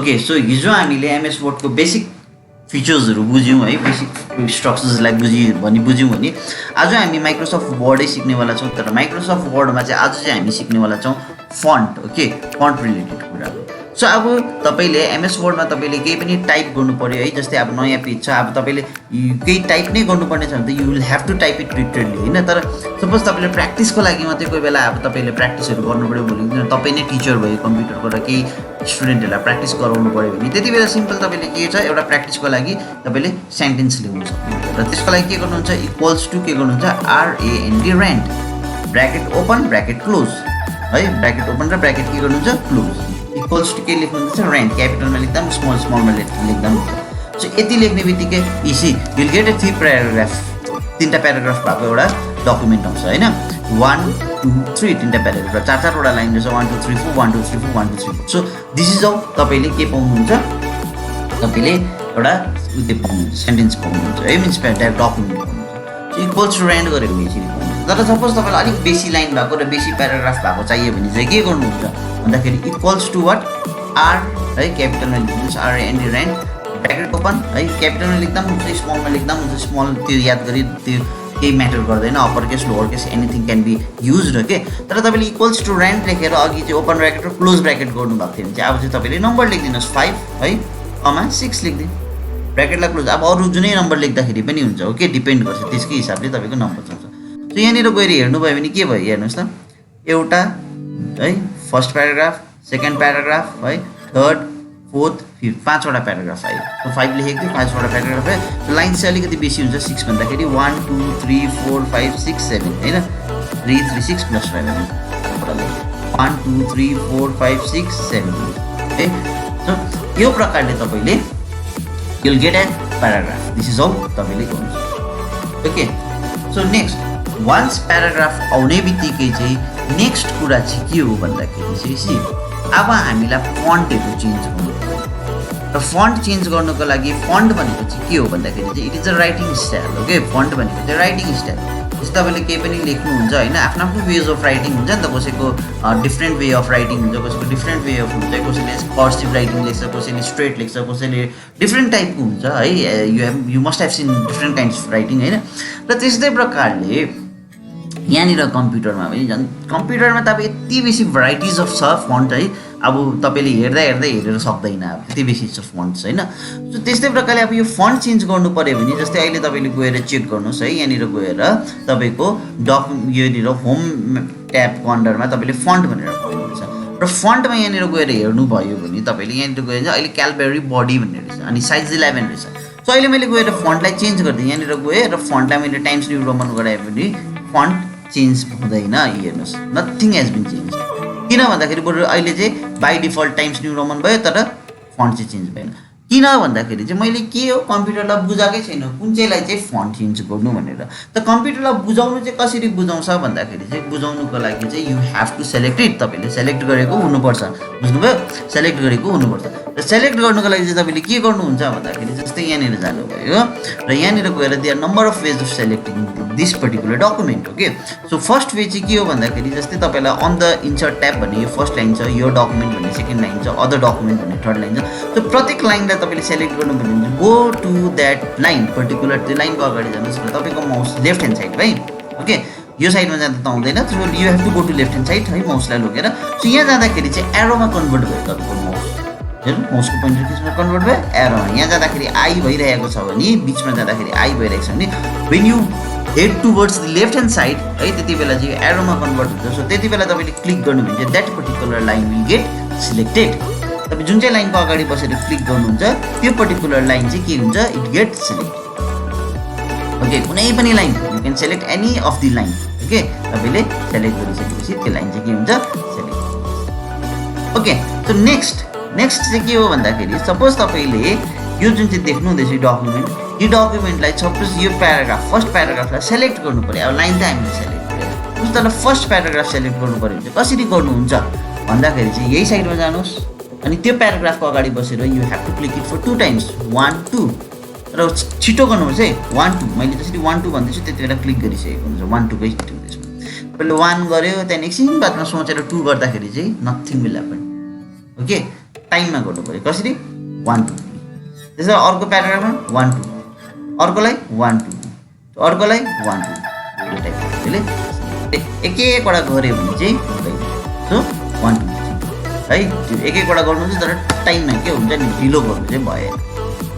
Okay, so हिजो हामीले MS वर्डको basic फिचर्सहरू बुझ्यौँ है, बेसिक स्ट्रक्चर्सलाई बुझ्यौँ भने आज हामी माइक्रोसफ्ट वर्डै सिक्नेवाला छौँ। तर माइक्रोसफ्ट वर्डमा चाहिँ आज चाहिँ हामी सिक्नेवाला छौँ फन्ट। ओके, फन्ट रिलेटेड कुरा। सो अब तपाईँले एमएस वर्डमा तपाईँले केही पनि टाइप गर्नु पऱ्यो है, जस्तै अब नयाँ पेज छ, अब तपाईँले केही टाइप नै गर्नुपर्ने छ भने त you will have to type it literally होइन। तर सपोज तपाईँले प्र्याक्टिसको लागि मात्रै कोही बेला अब तपाईँले प्र्याक्टिसहरू गर्नु पऱ्यो भने तपाईँ नै टिचर भयो कम्प्युटरको र केही स्टुडेन्टहरूलाई प्र्याक्टिस गराउनु पऱ्यो भने त्यति बेला सिम्पल तपाईँले के छ एउटा प्र्याक्टिसको लागि तपाईँले सेन्टेन्स ल्याउनु सक्नुहुन्छ। र त्यसको लागि के गर्नुहुन्छ, इक्वल्स टु के गर्नुहुन्छ, RAND rand, bracket open bracket close है, ब्र्याकेट ओपन र ब्र्याकेट के गर्नुहुन्छ क्लोज, इक्वल्स टु के लेख्नुहुन्छ ऱ्यान्ड, क्यापिटलमा लेख्दा पनि स्मलमा लेख्दा पनि हुन्छ। सो यति लेख्ने बित्तिकै easy will get a 3 paragraph, 3टा प्याराग्राफ भएको एउटा डकुमेन्ट आउँछ होइन। 1 2 3 3टा प्याराग्राफ, 4-4वटा लाइन रहेछ, 1 2 3 4 1 2 3 4 1 2 3 4। सो दिस इज हाउ तपाईँले के पाउनुहुन्छ, तपाईँले एउटा उयो पाउनुहुन्छ, सेन्टेन्स पाउनुहुन्छ है, मिन्स डकुमेन्ट पाउनुहुन्छ। सो इक्वल्स टु ऱ्यान्ड गरेर यसरी पाउनुहुन्छ। तर सपोज तपाईँलाई अलिक बेसी लाइन भएको र बेसी प्याराग्राफ भएको चाहियो भने चाहिँ के गर्नुहुन्छ भन्दाखेरि इक्वल्स टु वाट आर है, क्यापिटलमा लेख्नुहोस् RAND ऱ्यान्ड, ब्र्याकेट ओपन है, क्यापिटलमा लेख्दा पनि हुन्छ, स्मलमा लेख्दा पनि हुन्छ, स्मल त्यो याद गरी त्यो केही म्याटर गर्दैन, upper case lower case anything can be use र के। तर तपाईँले इक्वल्स टु ऱ्यान्ड लेखेर अघि चाहिँ ओपन ब्र्याकेट र क्लोज ब्र्याकेट गर्नुभएको थियो भने चाहिँ अब चाहिँ तपाईँले नम्बर लेखिदिनुहोस् 5 है, 6 लेखिदिनु, ब्र्याकेटलाई क्लोज। अब अरू जुनै नम्बर लेख्दाखेरि पनि हुन्छ, ओके, डिपेन्ड गर्छ, त्यसकै हिसाबले तपाईँको नम्बर चल्छ। सो यहाँनिर गएर हेर्नुभयो भने के भयो हेर्नुहोस् त, एउटा है फर्स्ट प्याराग्राफ, सेकेन्ड प्याराग्राफ है, थर्ड फोर्थ फिफ्थ, 5वटा प्याराग्राफ आयो। सो 5 लेखेको थियो, 5वटा प्याराग्राफ आयो। लाइन चाहिँ अलिकति बेसी हुन्छ 6 भन्दाखेरि 1 2 3 4 5 6 7 होइन, 3 3 6 प्लस 5 1 2 3 4 5 6 7 है। सो यो प्रकारले तपाईँले you'll get a paragraph. This is how तपाईँले गर्नुहुन्छ। Okay, so next once paragraph आउने बित्तिकै चाहिँ नेक्स्ट कुरा चाहिँ के हो भन्दाखेरि चाहिँ अब हामीलाई फन्टहरू चेन्ज गर्नु पर्यो। र फन्ट चेन्ज गर्नुको लागि फन्ट भनेको चाहिँ के हो भन्दाखेरि चाहिँ it is a writing style. Okay, font भनेको चाहिँ राइटिङ स्टाइल। जस्तो तपाईँले केही पनि लेख्नुहुन्छ होइन, आफ्नो आफ्नो वेज अफ राइटिङ हुन्छ नि त, कसैको डिफ्रेन्ट वे अफ राइटिङ हुन्छ, कसैको डिफ्रेन्ट वे अफ हुन्छ, कसैले कर्सिभ राइटिङ लेख्छ, कसैले स्ट्रेट लेख्छ, कसैले डिफ्रेन्ट टाइपको हुन्छ है। You must have seen different kinds of writing होइन। र त्यस्तै प्रकारले यहाँनिर कम्प्युटरमा पनि झन्, कम्प्युटरमा त अब यति बेसी भेराइटिज अफ छ फन्ट है, अब तपाईँले हेरेर सक्दैन, अब त्यति बेसी छ फन्ट्स होइन। सो त्यस्तै प्रकारले अब यो फन्ट चेन्ज गर्नु पऱ्यो भने जस्तै अहिले तपाईँले गएर चेक गर्नुहोस् है, यहाँनिर गएर तपाईँको यहाँनिर होम ट्याबको अन्डरमा तपाईँले फन्ट भनेर पाउनुहुन्छ। र फन्टमा यहाँनिर गएर हेर्नुभयो भने तपाईँले यहाँनिर गएर चाहिँ अहिले क्यालबेरी बडी भन्ने रहेछ अनि साइज 11 रहेछ। सो अहिले मैले गएर फन्टलाई चेन्ज गरिदिएँ, यहाँनिर गएँ र फन्टलाई मैले टाइम्स न्यू रोमन गराएँ भने फन्ट चेन्ज हुँदैन, हेर्नुहोस् नथिङ हेज बिन चेन्ज। किन भन्दाखेरि बरु अहिले चाहिँ by default times New Roman भयो तर फन्ट चाहिँ चेन्ज भएन। किन भन्दाखेरि चाहिँ मैले के हो कम्प्युटरलाई बुझाएकै छैन कुन चाहिँलाई चाहिँ फन्ट चेन्ज गर्नु भनेर। त कम्प्युटरलाई बुझाउनु चाहिँ कसरी बुझाउँछ भन्दाखेरि चाहिँ बुझाउनुको लागि चाहिँ you have to select it, तपाईँले सेलेक्ट गरेको हुनुपर्छ, बुझ्नुभयो, सेलेक्ट गरेको हुनुपर्छ। र सेलेक्ट गर्नुको लागि चाहिँ तपाईँले के गर्नुहुन्छ भन्दाखेरि जस्तै यहाँनिर जानुभयो र यहाँनिर गएर there number of ways of selecting this particular document. Okay, so first way चाहिँ के हो भन्दाखेरि जस्तै तपाईँलाई अन द इन्सर्ट ट्याब भन्ने यो फर्स्ट लाइन छ, यो डकुमेन्ट भन्ने सेकेन्ड लाइन छ, अदर डकुमेन्ट भन्ने थर्ड लाइन छ। सो प्रत्येक लाइनलाई तपाईँले सेलेक्ट गर्नु भने go to that line particular, त्यो लाइनको अगाडि जानुहोस् र तपाईँको माउस लेफ्ट ह्यान्ड साइड है। ओके, यो साइडमा जाँदा त आउँदैन, so you have to go to left hand side है, माउसलाई लगेर। सो यहाँ जाँदाखेरि चाहिँ एरोमा कन्भर्ट भयो तपाईँको माउस, हेर्नु माउसको पोइन्टर त्यसमा कन्भर्ट भयो एरोमा। यहाँ जाँदाखेरि आई भइरहेको छ भने, बिचमा जाँदाखेरि आई भइरहेको छ भने when you had towards the left hand side है, त्यति बेला चाहिँ एरोमा कन्भर्ट हुन्छ। सो त्यति बेला तपाईँले क्लिक गर्नु भने चाहिँ that particular line will get selected. तपाईँ जुन चाहिँ लाइनको अगाडि बसेर क्लिक गर्नुहुन्छ त्यो पर्टिकुलर लाइन चाहिँ के हुन्छ, इट गेट सिलेक्ट। ओके, कुनै पनि line you can select any of the line. Okay, तपाईँले सेलेक्ट गरिसकेपछि त्यो लाइन चाहिँ के हुन्छ, सेलेक्ट। ओके, सो नेक्स्ट चाहिँ के हो भन्दाखेरि सपोज तपाईँले यो जुन चाहिँ देख्नु हुँदैछ डकुमेन्ट, यो डकुमेन्टलाई सपोज यो प्याराग्राफ फर्स्ट प्याराग्राफलाई सेलेक्ट गर्नु पऱ्यो। अब लाइन त हामीले सेलेक्ट गऱ्यौँ, उस तर फर्स्ट प्याराग्राफ सेलेक्ट गर्नु पऱ्यो भने चाहिँ कसरी गर्नुहुन्छ भन्दाखेरि चाहिँ यही साइडमा जानुहोस् अनि त्यो प्याराग्राफको अगाडि बसेर you have to click it for 2 times 1 2 र छिटो गर्नुहोस् है 1 2। मैले जसरी 1 2 भन्दैछु त्यति बेला क्लिक गरिसकेको हुन्छ 1 2 कै छिटो हुँदैछ। तपाईँले 1 गऱ्यो त्यहाँदेखि एकछिन बादमा सोचेर 2 गर्दाखेरि चाहिँ नथिङ विल ह्यापन। ओके, टाइममा गर्नु पर्यो कसरी 1 2 3 त्यसै अर्को प्याराग्राफमा 1 2 अर्कोलाई 1 2 अर्कोलाई 1 2 यो टाइपको त्यसले एक एकवटा गऱ्यो भने चाहिँ हुँदैन सो 1 2 3 है त्यो एक एकवटा गर्नुहुन्छ तर टाइममा के हुन्छ नि ढिलो गर्नु चाहिँ भयो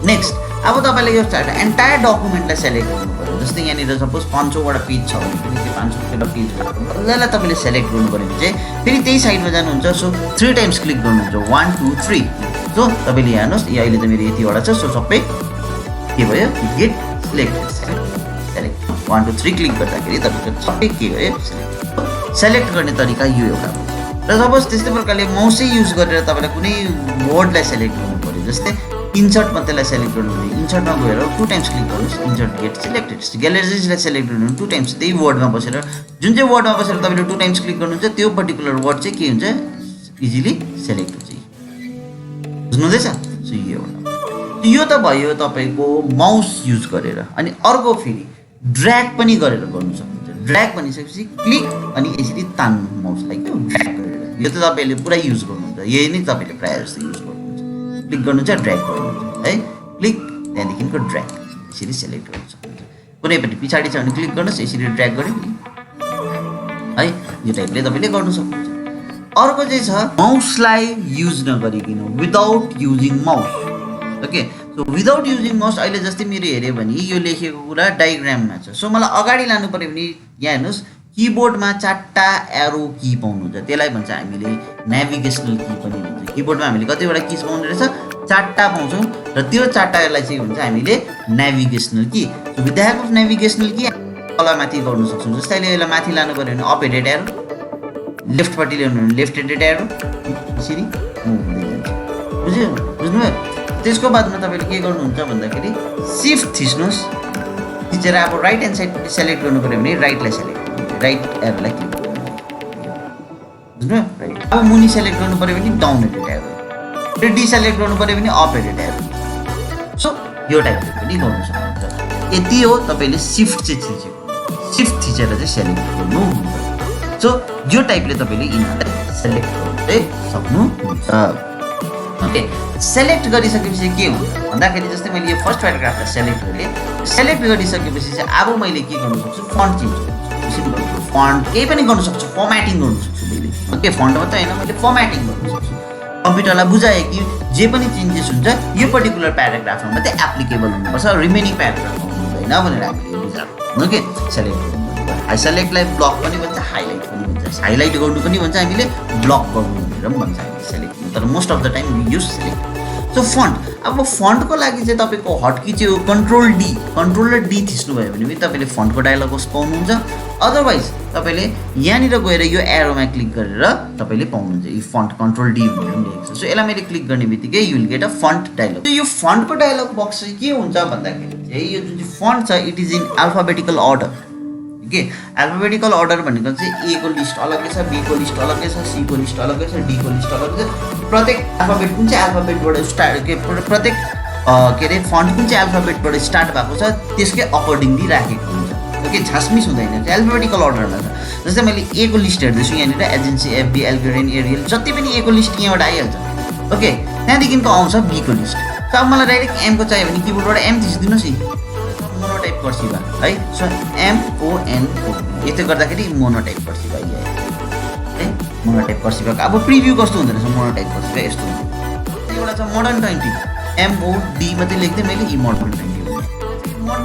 नेक्स्ट अब तपाईले यो एन्टायर डकुमेन्टलाई सेलेक्ट गर्नु पर्यो जस्तै यहाँनिर सपोज 500वटा पेज छ भने पनि त्यो 500वटा पेज जसलाई तपाईँले सेलेक्ट गर्नु पर्यो भने चाहिँ फेरि त्यही साइडमा जानुहुन्छ सो 3 टाइम्स क्लिक गर्नुहुन्छ 1 2 3 सो तपाईँले यहाँ हेर्नुहोस् यो अहिले त मेरो यतिवटा छ सो सबै के भयो गेट सिलेक्टेड सेलेक्ट 1 2 3 क्लिक गर्दाखेरि तपाईँको सबै के भयो सेलेक्ट गर्ने तरिका यो एउटा हो र सपोज त्यस्तै प्रकारले माउसै युज गरेर तपाईँलाई कुनै वर्डलाई सेलेक्ट गर्नु पर्यो जस्तै इन्सर्टमा त्यसलाई सेलेक्ट गर्नु भने इन्सर्टमा गएर 2 टाइम्स क्लिक गर्नुहोस् इन्सर्ट गेट सिलेक्टेड ग्यालेरिजलाई सेलेक्ट गर्नु 2 टाइम्स त्यही वर्डमा बसेर जुन चाहिँ वर्डमा बसेर तपाईँले 2 टाइम्स क्लिक गर्नुहुन्छ त्यो पर्टिकुलर वर्ड चाहिँ के हुन्छ इजिली सेलेक्ट हुन्छ बुझ्नुहुँदैछ सो यो त भयो तपाईँको माउस युज गरेर अनि अर्को फेरि ड्र्याग पनि गरेर गर्नु सक्नुहुन्छ ड्र्याग भनिसकेपछि क्लिक अनि यसरी तान्नु माउसलाई के ड्र्याग गरेर यो त तपाईँले पुरा युज गर्नुहुन्छ यही नै तपाईँले प्रायः जस्तो युज गर्नुहुन्छ क्लिक गर्नुहुन्छ ड्र्याग गर्नुहुन्छ है क्लिक त्यहाँदेखिको ड्र्याग यसरी सेलेक्ट गर्नु सक्नुहुन्छ कुनै पनि पछाडि छ भने क्लिक गर्नुहोस् यसरी ड्र्याग गर्यो है यो टाइपले तपाईँले गर्नु सक्नुहुन्छ अर्को चाहिँ छ माउसलाई युज नगरिकन without using mouse okay so without using mouse अहिले जस्तै मेरो हेऱ्यो भने यो लेखेको कुरा डायग्राममा छ सो मलाई अगाडि लानु पर्यो भने यहाँ हेर्नुहोस् किबोर्डमा 4टा एरो की पाउनुहुन्छ त्यसलाई भन्छ हामीले नेभिगेसनल की पनि भन्छ किबोर्डमा हामीले कतिवटा किज पाउने रहेछ 4टा पाउँछौँ र त्यो 4टालाई चाहिँ भन्छ हामीले navigational key so with the help of navigational key तल माथि गर्न सक्छौँ जस्तै अहिले यसलाई माथि लानु पर्यो भने अप हेडेड एरो लेफ्टपट्टि ल्याउनु भने लेफ्ट हेडेड एरो यसरी मुभ हुँदै जान्छ बुझ्यो बुझ्नुभयो त्यसको बादमा तपाईँले के गर्नुहुन्छ भन्दाखेरि सिफ्ट थिच्नुहोस् थिचेर अब राइट ह्यान्ड साइडपट्टि सेलेक्ट गर्नु पर्यो भने राइटलाई सेलेक्ट राइट एरोलाई क्लिक गर्नु बुझ्नुभयो राइट अब मुनि सेलेक्ट गर्नु पर्यो भने डाउन हेडेड एरो र डिसेलेक्ट गर्नु पर्यो भने अप हेडेड एरो सो यो टाइपले पनि गर्नु सक्नुहुन्छ यति हो तपाईँले सिफ्ट चाहिँ थिच्यो सिफ्ट थिचेर चाहिँ सेलेक्ट गर्नुहुन्छ सो यो टाइपले तपाईँले यिनीहरूलाई सेलेक्ट गर्नु चाहिँ सक्नुहुन्छ ओके सेलेक्ट गरिसकेपछि के हुन्छ भन्दाखेरि जस्तै मैले यो फर्स्ट प्याराग्राफलाई सेलेक्ट गरेँ सेलेक्ट गरिसकेपछि चाहिँ अब मैले के गर्नु सक्छु फन्ट चेन्ज गर्नु सक्छु फन्ट केही पनि गर्नु सक्छु फर्मेटिङ गर्नु सक्छु मैले ओके फन्ट मात्रै होइन मैले फर्मेटिङ गर्नु सक्छु कम्प्युटरलाई बुझाएँ कि जे पनि चेन्जेस हुन्छ यो पर्टिकुलर प्याराग्राफमा मात्रै एप्लिकेबल हुनुपर्छ रिमेनिङ प्याराग्राफमा हुँदैन भनेर हामीले बुझाएको ओके सेलेक्ट गर्नु सेलेक्टलाई ब्लक पनि भन्छ हाइलाइट पनि भन्छ हाइलाइट गर्नु पनि भन्छ हामीले ब्लक गर्नु भनेर पनि भन्छ हामीले सेलेक्ट तर most of the time we use select so font अब फन्टको लागि चाहिँ तपाईँको हटकी चाहिँ कन्ट्रोल डी थिच्नुभयो भने पनि तपाईँले फन्टको डायलग बक्स पाउनुहुन्छ अदरवाइज तपाईँले यहाँनिर गएर यो एरोमा क्लिक गरेर तपाईँले पाउनुहुन्छ यो फन्ट कन्ट्रोल डी भनेर पनि लेखेको छ सो यसलाई मैले क्लिक गर्ने बित्तिकै you will get a font dialog यो फन्टको डायलग बक्स चाहिँ के हुन्छ भन्दाखेरि चाहिँ यो जुन चाहिँ फन्ट छ it is in alphabetical order के अल्फाबेटिकल अर्डर भनेको चाहिँ ए को लिस्ट अलग्गै छ बी को लिस्ट अलग्गै छ सी को लिस्ट अलग्गै छ डी को लिस्ट अलग्गै छ प्रत्येक अल्फाबेट कुन चाहिँ अल्फाबेटबाट स्टार्ट के प्रत्येक के अरे फन्ट कुन चाहिँ अल्फाबेटबाट स्टार्ट भएको छ त्यसकै अकर्डिङली राखेको हुन्छ ओके छासमिस हुँदैन त्यो अल्फाबेटिकल अर्डरमा छ जस्तै मैले ए को लिस्ट हेर्दैछु यहाँनिर एजेन्सी एफबी एल्गोरेन एरियल जति पनि ए को लिस्ट यहाँबाट आइहाल्छ ओके त्यहाँदेखिको आउँछ बी को लिस्ट त अब मलाई डाइरेक्ट एमको चाहियो भने किबोर्डबाट एम थिचिदिनुहोस् न मोनोटाइप कर्सिभा है सो एमओएनओ यस्तो गर्दाखेरि मोनोटाइप कर्सिभा है मोनोटाइप कर्सिभाको अब प्रिभ्यू कस्तो हुँदो रहेछ मोनोटाइप कर्सिभा यस्तो हुन्छ एउटा छ मोडर्न 20 एमओडी मात्रै लेख्दै मैले इ मोडर्न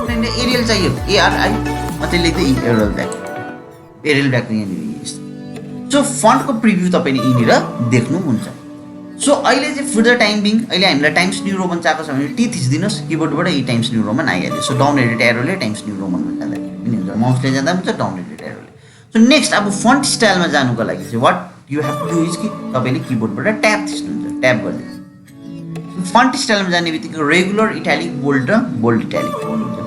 20 एरियल चाहियो एआरआई मात्रै लेख्दै एरियल ब्याक यहाँनिर सो फन्टको प्रिभ्यू तपाईँले यहाँनिर देख्नुहुन्छ सो अहिले चाहिँ फर द टाइम बिङ अहिले हामीलाई टाइम्स न्यू रोमन चाहिएको छ भने टी थिचिदिनुहोस् किबोर्डबाट यी टाइम्स न्यू रोमन आइहाल्यो सो डाउन हेडेड एरोले टाइम्स न्यू रोमनमा जाँदाखेरि पनि हुन्छ माउसले जाँदा पनि हुन्छ डाउन हेडेड एरोले सो नेक्स्ट अब फन्ट स्टाइलमा जानुको लागि चाहिँ what you have to do is कि तपाईँले किबोर्डबाट ट्याब थिच्नुहुन्छ ट्याब गर्दै फन्ट स्टाइलमा जाने बित्तिकै रेगुलर इटालिक बोल्ड र बोल्ड इटालिक पाउनुहुन्छ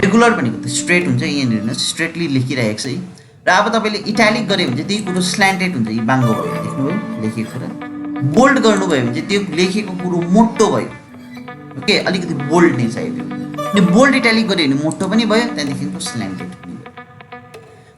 रेगुलर भनेको त स्ट्रेट हुन्छ यहाँनिर स्ट्रेटली लेखिरहेको छ र अब तपाईँले इटालिक गऱ्यो भने चाहिँ त्यही कुरो स्ल्यान्टेड हुन्छ यी बाङ्गो भयो देख्नुभयो लेखेको कुरा बोल्ड गर्नुभयो भने चाहिँ त्यो लेखेको कुरो मोटो भयो ओके अलिकति बोल्ड नै चाहियो त्यो अनि बोल्ड इटालिक गऱ्यो भने मोटो पनि भयो त्यहाँदेखिको स्ल्यान्टेड पनि भयो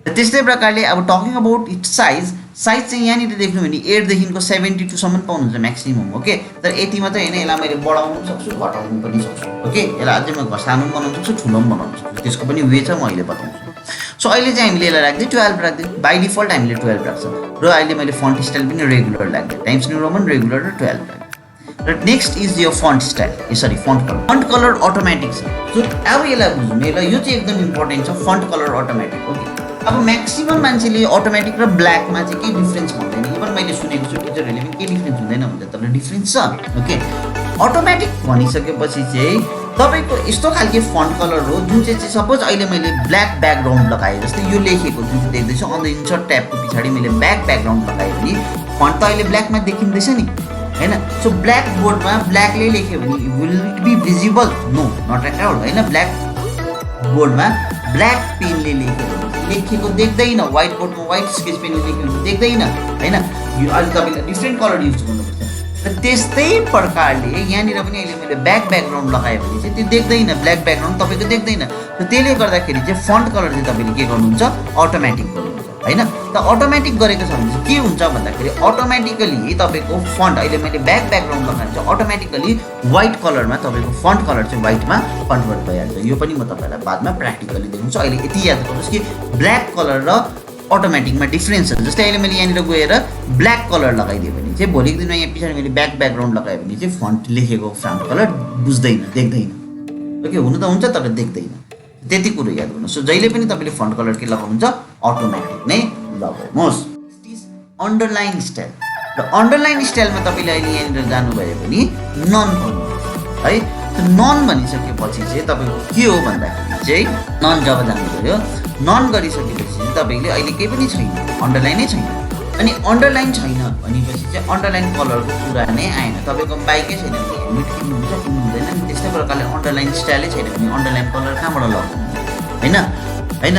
र त्यस्तै प्रकारले अब talking about it's size size चाहिँ यहाँनिर देख्नु भने 8 देखिको 72 सम्म पाउनुहुन्छ म्याक्सिमम ओके तर यति मात्रै हैन यसलाई मैले बढाउनु सक्छु घटाउनु पनि सक्छु ओके यसलाई अझै म सानो बनाउन सक्छु ठुलो पनि बनाउन सक्छु त्यसको पनि वे छ म अहिले बताउँछु सो अहिले चाहिँ हामीले यसलाई राख्दै 12 राख्दै बाइ डिफल्ट हामीले 12 राख्छ र अहिले मैले फन्ट स्टाइल पनि रेगुलर राख्दै टाइम्स न्यू रोमन रेगुलर र 12 राख्दै र नेक्स्ट इज यो font style sorry font colour automatic छ सो अब यसलाई बुझ्नु यसलाई यो चाहिँ एकदम इम्पोर्टेन्ट छ फन्ट कलर अटोमेटिक ओके अब म्याक्सिमम मान्छेले अटोमेटिक र ब्ल्याकमा चाहिँ केही डिफ्रेन्स भन्दैन इभन मैले सुनेको छु टिचरहरूले पनि केही डिफ्रेन्स हुँदैन भन्छ तर डिफ्रेन्स छ ओके अटोमेटिक भनिसकेपछि चाहिँ तपाईँको यस्तो खालके फन्ट कलर हो जुन चाहिँ सपोज अहिले मैले ब्ल्याक ब्याकग्राउन्ड लगाएँ जस्तै यो लेखेको जुन चाहिँ देख्दैछु अन द इन्सर्ट ट्याबको पछाडि मैले ब्याकग्राउन्ड लगाएँ भने फन्ट त अहिले ब्ल्याकमा देखिँदैछ नि हैन सो ब्ल्याक बोर्डमा ब्ल्याकले लेख्यो भने will it be visible no not at all हैन ब्ल्याक बोर्डमा ब्ल्याक पेनले लेखेको देख्दैन व्हाइट बोर्डमा व्हाइट स्केच पेनले लेखेको देख्दैन हैन यो अहिले तपाईँले डिफ्रेन्ट कलर युज गर्नुपर्छ र त्यस्तै प्रकारले यहाँनिर पनि अहिले मैले ब्याकग्राउन्ड लगाएँ भने चाहिँ त्यो देख्दैन ब्ल्याक ब्याकग्राउन्ड तपाईँको देख्दैन र त्यसले गर्दाखेरि चाहिँ फन्ट कलर चाहिँ तपाईँले के गर्नुहुन्छ अटोमेटिक गर्नुहुन्छ हैन त अटोमेटिक गरेको छ भने चाहिँ के हुन्छ भन्दाखेरि अटोमेटिकली तपाईँको फन्ट अहिले मैले ब्याकग्राउन्ड लगाएर चाहिँ अटोमेटिकली व्हाइट कलरमा तपाईँको फन्ट कलर चाहिँ व्हाइटमा कन्भर्ट भइहाल्छ यो पनि म तपाईँलाई बादमा प्र्याक्टिकली देखाउँछु अहिले यति याद गर्नुहोस् कि ब्ल्याक कलर र अटोमेटिकमा डिफ्रेन्स छ जस्तै अहिले मैले यहाँनिर गएर ब्ल्याक कलर लगाइदिएँ भने चाहिँ भोलिको दिनमा यहाँ पछाडि मैले ब्याकग्राउन्ड लगाएँ भने चाहिँ फन्ट लेखेको फन्ट कलर बुझ्दैन देख्दैन ओके हुनु त हुन्छ तर देख्दैन त्यति कुरो याद गर्नुहोस् सो जहिले पनि तपाईँले फन्ट कलर के लगाउनुहुन्छ अटोमेटिक नै लगाउनुहोस् अन्डरलाइन स्टाइल र अन्डरलाइन स्टाइलमा तपाईँले अहिले यहाँनिर जानुभयो भने नन भन्नुहोस् है नन भनिसकेपछि चाहिँ तपाईँको के हो भन्दाखेरि चाहिँ नन जब जानुभयो नन गरिसकेपछि चाहिँ तपाईँले अहिले केही पनि छैन अन्डरलाइनै छैन अनि अन्डरलाइन छैन भनेपछि चाहिँ अन्डरलाइन कलरको कुरा नै आएन तपाईँको बाइकै छैन भने हेलमेट किन्नुहुन्छ किन्नु हुँदैन नि त्यस्तै प्रकारले अन्डरलाइन स्टाइलै छैन भने अन्डरलाइन कलर कहाँबाट लगाउनु हैन हैन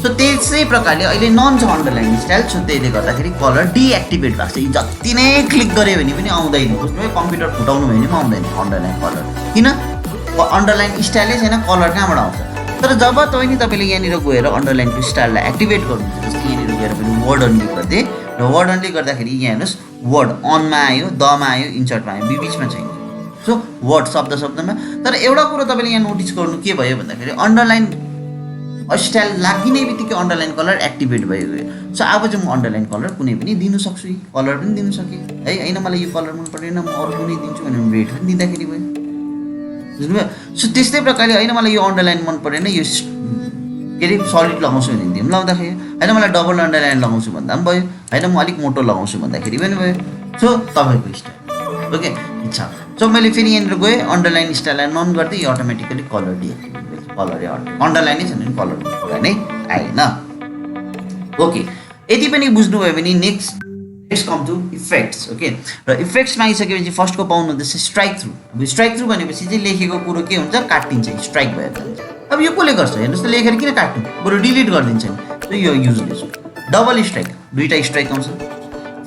सो त्यसै प्रकारले अहिले नन छ अन्डरलाइन स्टाइल सो त्यसले गर्दाखेरि कलर डिएक्टिभेट भएको छ जति नै क्लिक गऱ्यो भने पनि आउँदैन बुझ्नु है कम्प्युटर फुटाउनु भयो भने पनि आउँदैन अन्डरलाइन कलर किन अन्डरलाइन स्टाइलै छैन कलर कहाँबाट आउँछ तर जब तपाईँले यहाँनिर गएर अन्डरलाइनको स्टाइललाई एक्टिभेट गर्नुहुन्छ जस्तै यहाँनिर गएर मैले वर्ड अन्ली गरिदिएँ र वर्ड अन्ली गर्दाखेरि यहाँ हेर्नुहोस् वर्ड अनमा आयो दमा आयो इन्सर्टमा आयो बिचमा छैन सो वर्ड शब्दमा तर एउटा कुरो तपाईँले यहाँ नोटिस गर्नु के भयो भन्दाखेरि अन्डरलाइन स्टाइल लागिने बित्तिकै अन्डरलाइन कलर एक्टिभेट भयो सो अब चाहिँ म अन्डरलाइन कलर कुनै पनि दिनु सक्छु कलर पनि दिनु सकेँ है होइन मलाई यो कलर मन परेन म अरू कुनै दिन्छु भने रेड पनि दिँदाखेरि भयो बुझ्नुभयो सो त्यस्तै प्रकारले होइन मलाई यो अन्डरलाइन मन परेन यो के अरे सलिड लगाउँछु भने पनि लगाउँदाखेरि होइन मलाई डबल अन्डरलाइन लगाउँछु भन्दा पनि भयो होइन म अलिक मोटो लगाउँछु भन्दाखेरि पनि भयो सो तपाईँको स्टाइल ओके इच्छा सो मैले फेरि यहाँनिर गएँ अन्डरलाइन स्टाइललाई नन गर्दै यो अटोमेटिकली कलर डिएक्टिभेट कलर अन्डरलाइनै छैन भने कलरको कुरा नै आएन ओके यति पनि बुझ्नुभयो भने next come to effects okay र इफेक्ट्समा आइसकेपछि फर्स्टको पाउनु हुँदैछ स्ट्राइक थ्रु अब स्ट्राइक थ्रु भनेपछि चाहिँ लेखेको कुरो के हुन्छ काटिन्छ स्ट्राइक भएर जान्छ अब यो कसले गर्छ हेर्नुहोस् त लेखेर किन काट्नु बरु डिलिट गरिदिन्छ नि यो युजलेस हो डबल स्ट्राइक दुईवटा स्ट्राइक आउँछ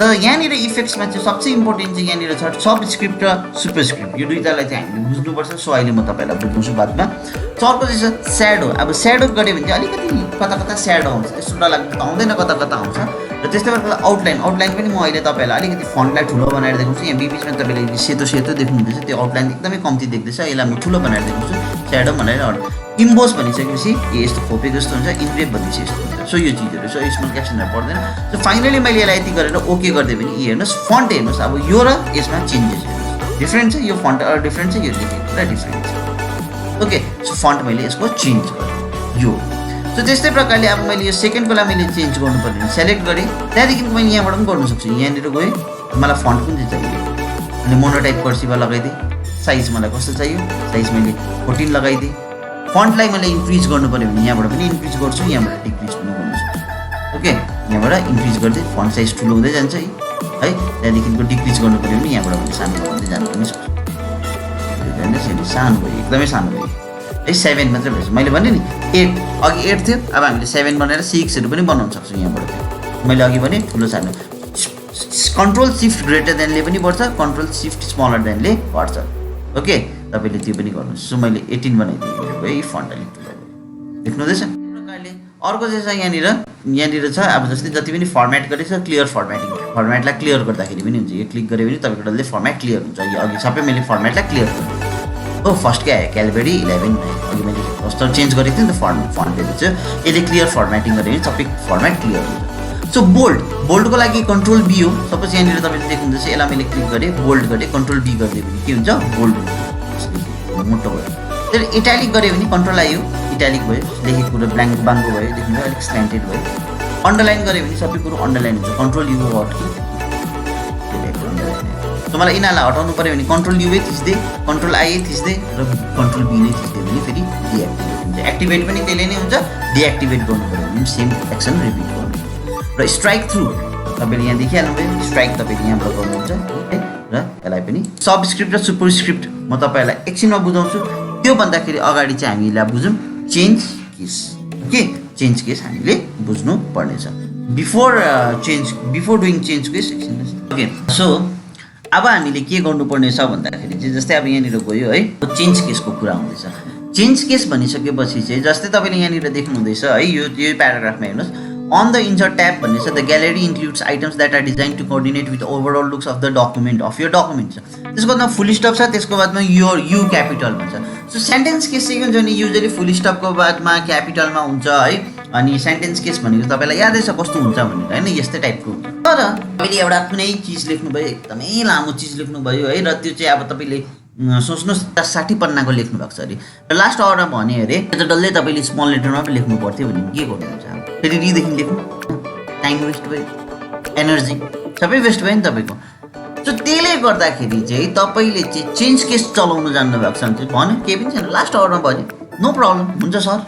तर यहाँनिर इफेक्ट्समा चाहिँ सबसे इम्पोर्टेन्ट चाहिँ यहाँनिर छ सबस्क्रिप्ट र सुपरस्क्रिप्ट यो दुईवटालाई चाहिँ हामीले बुझ्नुपर्छ सो अहिले म तपाईँलाई बुझाउँछु बादमा अर्को चाहिँ छ स्याडो अब स्याडो गऱ्यो भने चाहिँ अलिकति कता कता स्याडो आउँछ त्यस्तो डरलाग्दो त आउँदैन कता कता आउँछ र त्यस्तै प्रकारले आउटलाइन पनि म अहिले तपाईँलाई अलिकति फन्टलाई ठुलो बनाएर देखाउँछु यहाँ बिचमा तपाईँले सेतो देख्नुहुँदैछ त्यो आउटलाइन एकदमै कम्ती देख्दैछ यसलाई म ठुलो बनाएर देखाउँछु स्याडो भनेर इम्बोस भनिसकेपछि यस्तो खोपेको जस्तो हुन्छ इन्क्रेप भनेपछि यस्तो हुन्छ सो यो चिजहरू सो स्मल क्याप्सनहरू पर्दैन सो फाइनली मैले यसलाई यति गरेर ओके गरिदिएँ भने हेर्नुहोस् फन्ट हेर्नुहोस् अब यो र यसमा चेन्जेस हेर्नुहोस् डिफ्रेन्ट छ यो फन्ट डिफ्रेन्ट छ यो लेखेको पुरा डिफ्रेन्ट छ ओके सो फन्ट मैले यसको चेन्ज गरेँ यो सो त्यस्तै प्रकारले अब मैले यो सेकेन्डकोलाई मैले चेन्ज गर्नुपर्ने भने सेलेक्ट गरेँ त्यहाँदेखिको मैले यहाँबाट पनि गर्नु सक्छु यहाँनिर गएँ मलाई फन्ट कुन चाहिँ चाहियो अनि मोनोटाइप कर्सिभा लगाइदिएँ साइज मलाई कस्तो चाहियो साइज मैले 14 लगाइदिएँ फन्टलाई मैले इन्क्रिज गर्नु पऱ्यो भने यहाँबाट पनि इन्क्रिज गर्छु यहाँबाट डिक्रिज पनि गर्नु सक्छु ओके यहाँबाट इन्क्रिज गर्दै फन्ट साइज ठुलो हुँदै जान्छ है त्यहाँदेखिको डिक्रिज गर्नु पऱ्यो भने यहाँबाट मैले सानो गर्दै जानु पनि सक्छु सानो भयो एकदमै सानो भयो है 7 मात्रै भएछ मैले भने नि 8 अघि 8 थियो अब हामीले 7 बनाएर 6हरू पनि बनाउन सक्छौँ यहाँबाट मैले अघि भने ठुलो सानो कन्ट्रोल सिफ्ट ग्रेटर देनले पनि बढ्छ कन्ट्रोल सिफ्ट स्मलर देनले बढ्छ ओके तपाईँले त्यो पनि गर्नुहोस् सो मैले 18 बनाइदिएँ है फन्ट अलिक ठुलो भयो देख्नुहुँदैछ प्रकारले अर्को चाहिँ छ यहाँनिर छ अब जस्तै जति पनि फर्मेट गरेको छ क्लियर फर्मेटिङ फर्मेटलाई क्लियर गर्दाखेरि पनि हुन्छ यो क्लिक गरे पनि तपाईँको डल्लै फर्मेट क्लियर हुन्छ यो अघि सबै मैले फर्मेटलाई क्लियर गरेँ हो फर्स्ट क्या क्यालबेरी 11 अघि मैले कस्तो चेन्ज गरेको थिएँ नि त फन्टहरू चाहिँ यसले क्लियर फर्मेटिङ गरे भने सबै फर्मेट क्लियर हुन्छ सो बोल्डको लागि कन्ट्रोल बी हो सपोज यहाँनिर तपाईँले देख्नुहुन्छ यसलाई मैले क्लिक गरेँ बोल्ड गरेँ कन्ट्रोल बी गरिदियो भने के हुन्छ बोल्ड मोटो भयो तर इटालिक गऱ्यो भने कन्ट्रोल आयो इटालिक भयो लेखेको कुरो ब्ल्याङ्क बाङ्गो भयो देख्नुभयो अलिक स्ल्यान्टेड भयो अन्डरलाइन गऱ्यो भने सबै कुरो अन्डरलाइन हुन्छ कन्ट्रोल यु हट कि सो मलाई यिनीहरूलाई हटाउनु पऱ्यो भने कन्ट्रोल युए थिच्दै कन्ट्रोल आइए थिच्दै र कन्ट्रोल बी नै थिच्दै भने फेरि डिएक्टिभेट हुन्छ एक्टिभेट पनि त्यसले नै हुन्छ डिएक्टिभेट गर्नु पऱ्यो भने सेम एक्सन रिपिट गर्नु र स्ट्राइक थ्रु तपाईँले यहाँ देखिहाल्नुभयो स्ट्राइक तपाईँले यहाँबाट गर्नुहुन्छ है र यसलाई पनि सबस्क्रिप्ट र सुपरस्क्रिप्ट म तपाईँहरूलाई एकछिनमा बुझाउँछु त्यो भन्दाखेरि अगाडि चाहिँ हामी यसलाई बुझौँ चेन्ज केस के चेन्ज केस हामीले बुझ्नु पर्नेछ before doing change case okay so अब हामीले के गर्नुपर्ने छ भन्दाखेरि चाहिँ जस्तै अब यहाँनिर गयो है चेन्ज केसको कुरा आउँदैछ चेन्ज केस भनिसकेपछि चाहिँ जस्तै तपाईँले यहाँनिर देख्नुहुँदैछ है यो प्याराग्राफमा हेर्नुहोस् अन द इन्सर्ट ट्याब भन्ने छ the gallery includes items that are designed to coordinate with overall looks of the document of यो डकुमेन्ट छ त्यसको बादमा फुल स्टप छ त्यसको बादमा यु क्यापिटलमा छ सो सेन्टेन्स केस चाहिँ के हुन्छ भने युजली फुल स्टपको बादमा क्यापिटलमा हुन्छ है अनि सेन्टेन्स केस भनेको तपाईँलाई यादै छ कस्तो हुन्छ भनेर होइन यस्तै टाइपको हुन्छ तर तपाईँले एउटा कुनै चिज लेख्नुभयो एकदमै लामो चिज लेख्नुभयो है र त्यो चाहिँ अब तपाईँले सोच्नुहोस् 60 पन्नाको लेख्नु भएको छ अरे र लास्ट आवरमा भने अरे त्यो डल्लै तपाईँले स्मल लेटरमा पनि लेख्नु पर्थ्यो भने के गर्नुहुन्छ फेरि रिदेखि लेख्नु टाइम वेस्ट भयो एनर्जी सबै वेस्ट भयो नि तपाईँको सो त्यसले गर्दाखेरि चाहिँ तपाईँले चाहिँ चेन्ज केस चलाउनु जान्नुभएको छ भने चाहिँ भन्यो केही पनि छैन लास्ट आवरमा भन्यो नो प्रब्लम हुन्छ सर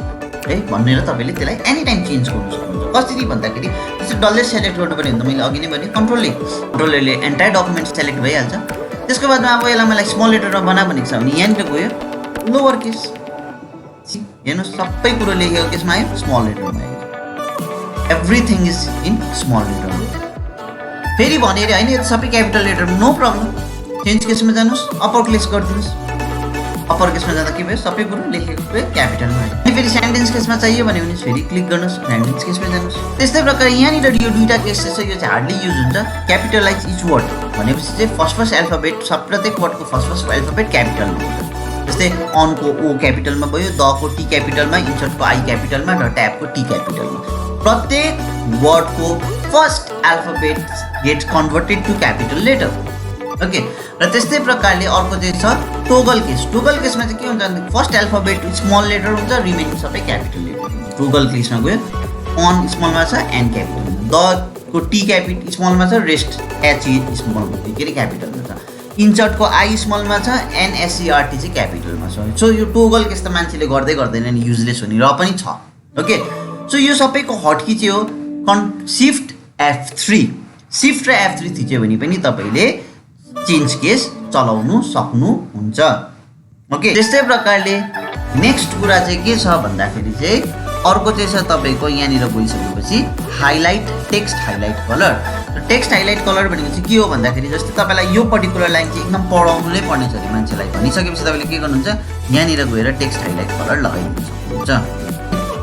है भनेर तपाईँले त्यसलाई एनी टाइम चेन्ज गर्नु सक्नुहुन्छ कसरी भन्दाखेरि त्यसो डल्लै सेलेक्ट गर्नुपर्ने हुन्छ मैले अघि नै भने कन्ट्रोलले एन्टायर डकुमेन्ट सेलेक्ट भइहाल्छ त्यसको बादमा अब यसलाई मलाई स्मल लेटरमा बना भनेको छ भने यहाँनिर गयो लोवर केस हेर्नुहोस् सबै कुरो लेखेको केसमा आयो स्मल लेटरमा आयो everything is in small letter फेरि भनेर होइन यो सबै capital letter no problem change केसमा जानुहोस् अप्पर केस गरिदिनुहोस् अप्पर केसमा जाँदा के भयो सबै कुरो लेखेको भयो क्यापिटलमा आयो अनि फेरि सेन्टेन्स केसमा चाहियो भने फेरि क्लिक गर्नुहोस् सेन्टेन्स केसमा जानुहोस् त्यस्तै प्रकार यहाँनिर यो दुईवटा केस छ यो चाहिँ हार्डली युज हुन्छ क्यापिटलाइज इच वर्ड भनेपछि चाहिँ फर्स्ट एल्फाबेट प्रत्येक वर्डको फर्स्ट एल्फाबेट क्यापिटलमा हुन्छ जस्तै अनको ओ क्यापिटलमा भयो दको टी क्यापिटलमा इन्सर्टको आई क्यापिटलमा र ट्याबको टी क्यापिटलमा प्रत्येक वर्डको first alphabet gets converted to capital letter okay र त्यस्तै प्रकारले अर्को चाहिँ छ टोगल केसमा चाहिँ के हुन्छ भने फर्स्ट एल्फाबेट स्मल लेटर हुन्छ रिमेनिङ सबै क्यापिटल लेटर टोगल केसमा गयो अन स्मलमा छ एन क्यापिटल दको टी क्यापिटल स्मलमा छ रेस्ट एच स्मल के अरे क्यापिटलमा छ इन्सर्टको आई स्मलमा छ एनएसइआरटी चाहिँ क्यापिटलमा छ सो यो टोगल केस त मान्छेले गर्दैन नि युजलेस हो नि र पनि छ ओके सो यो सबैको हटकी चाहिँ हो सिफ्ट F3 र F3 थिच्यो भने पनि तपाईँले चेन्ज केस चलाउनु सक्नुहुन्छ ओके त्यस्तै प्रकारले नेक्स्ट कुरा चाहिँ के छ भन्दाखेरि चाहिँ अर्को चाहिँ छ तपाईँको यहाँनिर गइसकेपछि टेक्स्ट हाइलाइट कलर भनेको चाहिँ के हो भन्दाखेरि जस्तै तपाईँलाई यो पर्टिकुलर लाइन चाहिँ एकदम पढाउनु नै पर्ने छ अरे मान्छेलाई भनिसकेपछि तपाईँले के गर्नुहुन्छ यहाँनिर गएर टेक्स्ट हाइलाइट कलर लगाइदिनु सक्नुहुन्छ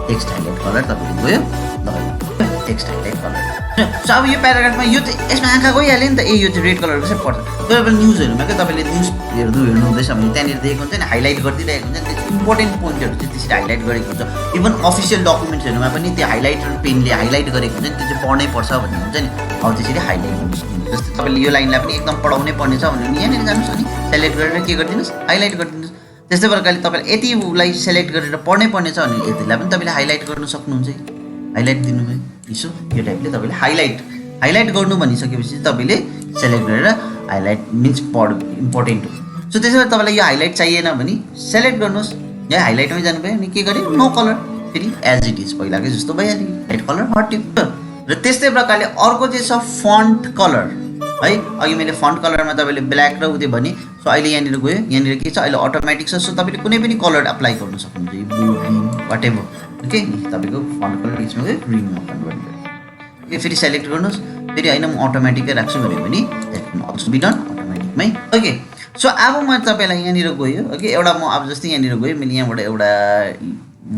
टेक्स्ट हाइलाइट कलर तपाईँले गयो लगाइदिनु टेक्स्ट हाइलाइट कलर सो अब यो प्याराग्राफमा यो चाहिँ यसमा आँखा गइहाल्यो नि त यो चाहिँ रेड कलरको चाहिँ पर्छ तर अब न्युजहरूमा क्या तपाईँले न्युज हेर्नुहुँदैछ भने त्यहाँनिर दिएको हुन्छ नि हाइलाइट गरिदिइरहेको हुन्छ नि त्यो इम्पोर्टेन्ट पोइन्टहरू चाहिँ त्यसरी हाइलाइट गरेको हुन्छ इभन अफिसियल डकुमेन्ट्सहरूमा पनि त्यो हाइलाइटर पेनले हाइलाइट गरेको हुन्छ नि त्यो चाहिँ पढ्नै पर्छ भन्ने हुन्छ नि अब त्यसरी हाइलाइट गर्नु सक्नुहुन्छ जस्तै तपाईँले यो लाइनलाई पनि एकदम पढाउनै पर्ने छ भने यहाँनिर जानुहोस् अनि सेलेक्ट गरेर के गरिदिनुहोस् हाइलाइट गरिदिनुहोस् त्यस्तै प्रकारले तपाईँले यतिलाई सेलेक्ट गरेर पढ्नै पर्ने छ भने यतिलाई पनि तपाईँले हाइलाइट गर्नु सक्नुहुन्छ हाइलाइट दिनुभयो यसो यो टाइपले तपाईँले हाइलाइट गर्नु भनिसकेपछि तपाईँले सेलेक्ट गरेर हाइलाइट मिन्स इम्पोर्टेन्ट हो सो त्यसो भए तपाईँलाई यो हाइलाइट चाहिएन भने सेलेक्ट गर्नुहोस् यहाँ हाइलाइटमै जानुभयो अनि के गर्यो नो कलर फेरि एज इट इज पहिलाकै जस्तो भइहाल्यो हाइलाइट कलर हट्यो र त्यस्तै प्रकारले अर्को चाहिँ छ फन्ट कलर है अघि मैले फन्ट कलरमा तपाईँले ब्ल्याक र उयो भने सो अहिले यहाँनिर गयो यहाँनिर के छ अहिले अटोमेटिक छ सो तपाईँले कुनै पनि कलर एप्लाई गर्नु सक्नुहुन्छ यो blue green whatever okay तपाईँको फन्ट कलर यसमा गयो ग्रिनमा कन्भर्ट गर्नु यो फेरि सेलेक्ट गर्नुहोस् फेरि होइन म अटोमेटिकै राख्छु भन्यो भने अल्सो बी डन अटोमेटिकमै ओके सो अब म तपाईँलाई यहाँनिर गयो ओके एउटा म अब जस्तै यहाँनिर गयो मैले यहाँबाट एउटा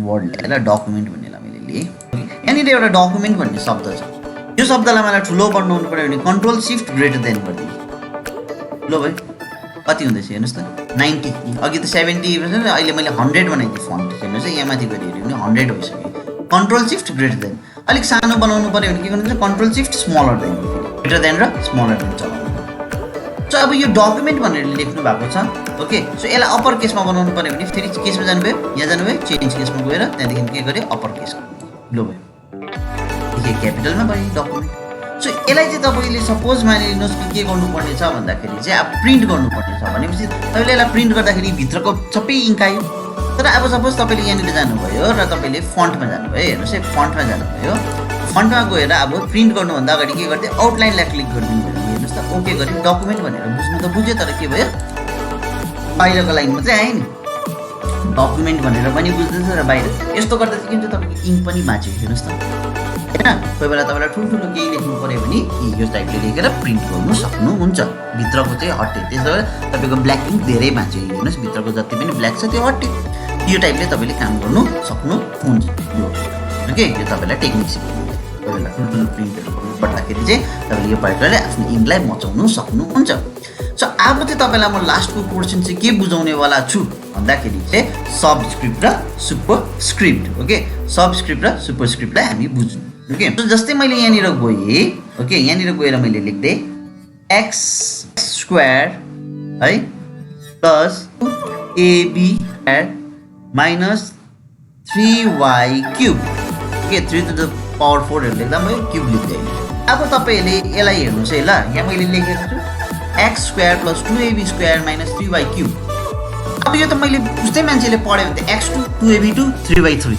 वर्ड ल्याएर डकुमेन्ट भन्नेलाई मैले लिएँ यहाँनिर एउटा डकुमेन्ट भन्ने शब्द छ, यो शब्दलाई मलाई ठुलो बनाउनु पऱ्यो भने कन्ट्रोल सिफ्ट ग्रेटर देन गरिदिनु। लो भाइ कति हुँदैछ हेर्नुहोस् त 90, अघि त 70 अहिले मैले 100 बनाइदिएँ फन्ट। हेर्नुहोस् है यहाँ माथि गएर हेऱ्यो भने 100 भइसक्यो। कन्ट्रोल सिफ्ट ग्रेटर देन अलिक सानो बनाउनु पऱ्यो भने के गर्नुहुन्छ control shift smaller than, greater than र स्मलर देन चलाउनु। सो अब यो डकुमेन्ट भनेर लेख्नु भएको छ ओके। सो यसलाई अप्पर केसमा बनाउनु पऱ्यो भने फेरि केसमा जानुभयो, यहाँ जानुभयो चेन्ज केसमा गएर त्यहाँदेखि के गर्यो अप्पर केस। लो भयो देखिए क्यापिटलमा भयो डकुमेन्ट। सो यसलाई चाहिँ तपाईँले सपोज मानिलिनुहोस् कि के गर्नुपर्ने छ भन्दाखेरि चाहिँ अब प्रिन्ट गर्नुपर्ने छ भनेपछि तपाईँले यसलाई प्रिन्ट गर्दाखेरि भित्रको सबै इङ्क आयो। तर अब सपोज तपाईँले यहाँनिर जानुभयो र तपाईँले फन्टमा जानुभयो, हेर्नुहोस् है फन्टमा जानुभयो, फन्टमा गएर अब प्रिन्ट गर्नुभन्दा अगाडि के गर्थ्यो आउटलाइनलाई क्लिक गरिदिनु भयो। हेर्नुहोस् त ओके गऱ्यो, डकुमेन्ट भनेर बुझ्नु त बुझ्यो, तर के भयो बाहिरको लाइनमा चाहिँ आयो नि, डकुमेन्ट भनेर पनि बुझ्दैछ र बाहिर। यस्तो गर्दा चाहिँ के हुन्छ तपाईँको इङ्क पनि बाँच्यो। हेर्नुहोस् त होइन, कोही बेला तपाईँलाई ठुल्ठुलो केही लेख्नु पऱ्यो भने यो टाइपले लेखेर प्रिन्ट गर्नु सक्नुहुन्छ। भित्रको चाहिँ हट्यो, त्यसो भए तपाईँको ब्ल्याक इङ्क धेरै बाँच्यो। हेर्नुहोस् भित्रको जति पनि ब्ल्याक छ त्यो हट्यो। यो टाइपले तपाईँले काम गर्नु सक्नुहुन्छ। यो ओके, यो तपाईँलाई टेक्निक सिक्नु। कोही बेला ठुल्ठुलो प्रिन्टहरू गर्नुपर्दाखेरि चाहिँ तपाईँले यो प्रकारले आफ्नो इङ्कलाई मचाउनु सक्नुहुन्छ। सो अब चाहिँ तपाईँलाई म लास्टको पोर्सन चाहिँ के बुझाउनेवाला छु भन्दाखेरि चाहिँ सबस्क्रिप्ट र सुपरस्क्रिप्ट। ओके, सबस्क्रिप्ट र सुपरस्क्रिप्टलाई हामी बुझ्नु। ओके, सो जस्तै मैले यहाँनिर गएँ, ओके यहाँनिर गएर मैले लेख्दै एक्स स्क्वायर है plus AB minus 3y cube. Okay 3 to the power 4 लेख्दा म क्युब लेख्दै। अब तपाईँले यसलाई हेर्नुहोस् है ल, यहाँ मैले लेखेको छु x square plus 2ab square minus 3y cube. अब यो त मैले उस्तै मान्छेले पढ्यो भने त x2 2ab 2 3/3।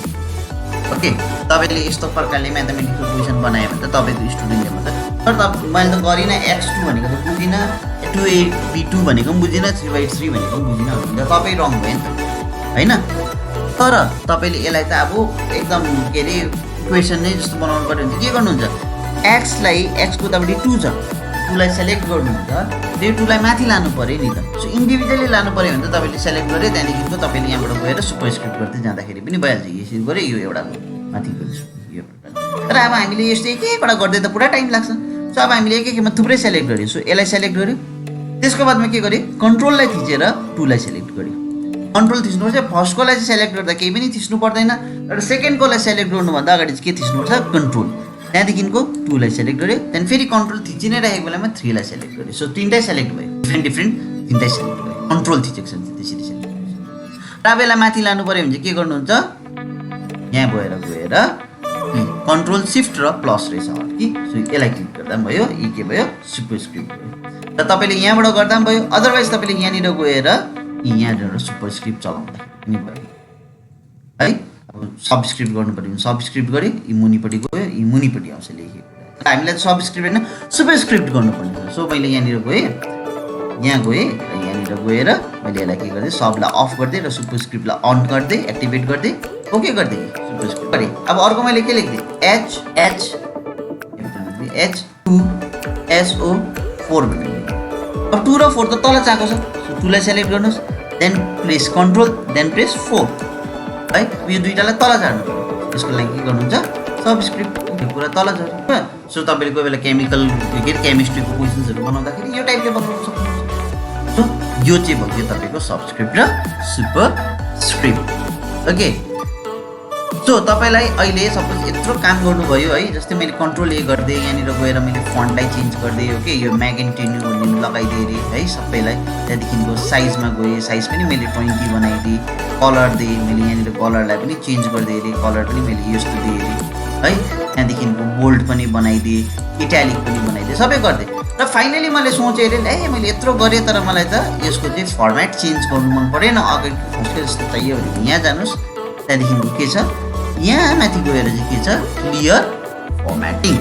ओके, तपाईँले यस्तो प्रकारले म्याथमेटिक्सको क्वेसन बनायो भने त तपाईँको स्टुडेन्टले मात्र, तर मैले त गरिनँ x2 भनेको त बुझिनँ, 2ab 2 भनेको पनि बुझिनँ, 3/3 भनेको पनि बुझिनँ भने त तपाईँ रङ भयो नि त होइन। तर तपाईँले यसलाई त अब एकदम के अरे इक्वेसन नै जस्तो बनाउनु पऱ्यो भने के गर्नुहुन्छ, एक्सलाई एक्सको तपाईँले 2 छ, 2लाई सेलेक्ट गर्नुहुन्छ, त्यो 2लाई माथि लानु पऱ्यो नि त। सो इन्डिभिजुअली लानु पऱ्यो भने त तपाईँले सेलेक्ट गरेँ, त्यहाँदेखिको तपाईँले यहाँबाट गएर सुपरस्क्रिप्ट गर्दै जाँदाखेरि पनि भइहाल्छ। यसरी गऱ्यो यो एउटा माथि गर्छु यो प्रकार। तर अब हामीले यस्तो एक एकवटा गर्दै त पुरा टाइम लाग्छ। सो अब हामीले एक एकमा थुप्रै सेलेक्ट गऱ्यौँ। सो यसलाई सेलेक्ट गऱ्यो, त्यसको बादमा के गरेँ कन्ट्रोललाई थिचेर 2लाई सेलेक्ट गऱ्यो। कन्ट्रोल थिच्नुपर्छ, फर्स्टकोलाई चाहिँ सेलेक्ट गर्दा केही पनि थिच्नु पर्दैन, र सेकेन्डकोलाई सेलेक्ट गर्नुभन्दा अगाडि चाहिँ के थिच्नुपर्छ कन्ट्रोल, त्यहाँदेखिको 2लाई सेलेक्ट गऱ्यो, त्यहाँदेखि फेरि कन्ट्रोल थिचिनै राखेको बेलामा 3लाई सेलेक्ट गऱ्यो। सो 3टै सेलेक्ट भयो, डिफ्रेन्ट 3टै सेलेक्ट भयो, कन्ट्रोल थिचेको छ त्यसरी सेलेक्ट गर्छ। र अब यसलाई माथि लानु पऱ्यो भने चाहिँ के गर्नुहुन्छ, यहाँ गएर कन्ट्रोल सिफ्ट र प्लस रहेछ कि, सो यसलाई क्लिक गर्दा पनि भयो, यी के भयो सुपरस्क्रिप्ट भयो। र तपाईँले यहाँबाट गर्दा पनि भयो, अदरवाइज तपाईँले यहाँनिर गएर यहाँबाट सुपरस्क्रिप्ट चलाउँदा पनि भयो है। अब सबस्क्रिप्ट गर्नु पऱ्यो भने सबस्क्रिप्ट गऱ्यो, यी मुनिपट्टि गयो, यी मुनिपट्टि आउँछ लेखेको। हामीलाई सबस्क्रिप्ट होइन सुपरस्क्रिप्ट गर्नुपर्ने छ। सो मैले यहाँनिर गएँ, यहाँ गएँ र यहाँनिर गएर मैले यसलाई के गरिदिएँ सबलाई अफ गरिदिएँ र सुपरस्क्रिप्टलाई अन गरिदिएँ, एक्टिभेट गरिदिएँ, ओके गरिदिएँ, सुपरस्क्रिप्ट गरेँ। अब अर्को मैले के लेखिदिएँ H2SO4 भनेर। अब 2 र 4 त तल चाहेको छ, सो 2लाई सेलेक्ट गर्नुहोस्, then press control then press 4 है। यो दुईटालाई तल झार्नु पर्यो, त्यसको लागि के गर्नुहुन्छ सबस्क्रिप्ट पुरा तल झर्नु। सो तपाईँले कोही बेला केमिकल के अरे केमिस्ट्रीको क्वेसन्सहरू बनाउँदाखेरि यो टाइपले बनाउन सक्नुहुन्छ। सो यो चाहिँ भयो तपाईँको सबस्क्रिप्ट र सुपरस्क्रिप्ट। ओके, सो तपाईँलाई अहिले सपोज यत्रो काम गर्नुभयो है, जस्तै मैले कन्ट्रोल ए गरिदिएँ, यहाँनिर गएर मैले फन्टलाई चेन्ज गरिदिएँ। ओके, यो म्यागेन्टिन्यू भन्ने लगाइदिएँ अरे है सबैलाई, त्यहाँदेखिको साइजमा गएँ, साइज पनि मैले 20 बनाइदिएँ, कलर दिएँ मैले, यहाँनिर कलरलाई पनि चेन्ज गरिदिएँ अरे, कलर पनि मैले यस्तो दिएँ अरे है, त्यहाँदेखिको बोल्ड पनि बनाइदिएँ, इट्यालिक पनि बनाइदिएँ, सबै गरिदिएँ। र फाइनली मैले सोचेँ अरे ए मैले यत्रो गरेँ, तर मलाई त यसको चाहिँ फर्मेट चेन्ज गर्नु मन परेन, अगाडि फर्स्टै जस्तो चाहियो भने यहाँ जानुहोस्, त्यहाँदेखिको के छ यहाँ माथि गएर चाहिँ के छ क्लियर फर्मेटिङ,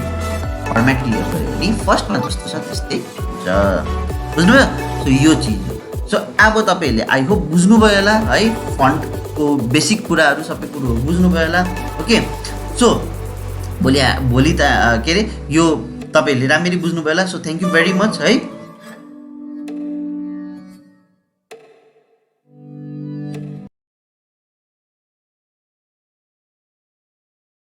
फर्मेट क्लियर गऱ्यो भने फर्स्टमा जस्तो छ त्यस्तै हुन्छ, बुझ्नुभयो। सो यो चिज हो। सो अब तपाईँहरूले आई होप बुझ्नुभयो होला है, फन्टको बेसिक कुराहरू सबै कुरोहरू बुझ्नुभयो होला। ओके, सो भोलि त के अरे यो तपाईँहरूले राम्ररी बुझ्नुभयो होला। So thank you very much है।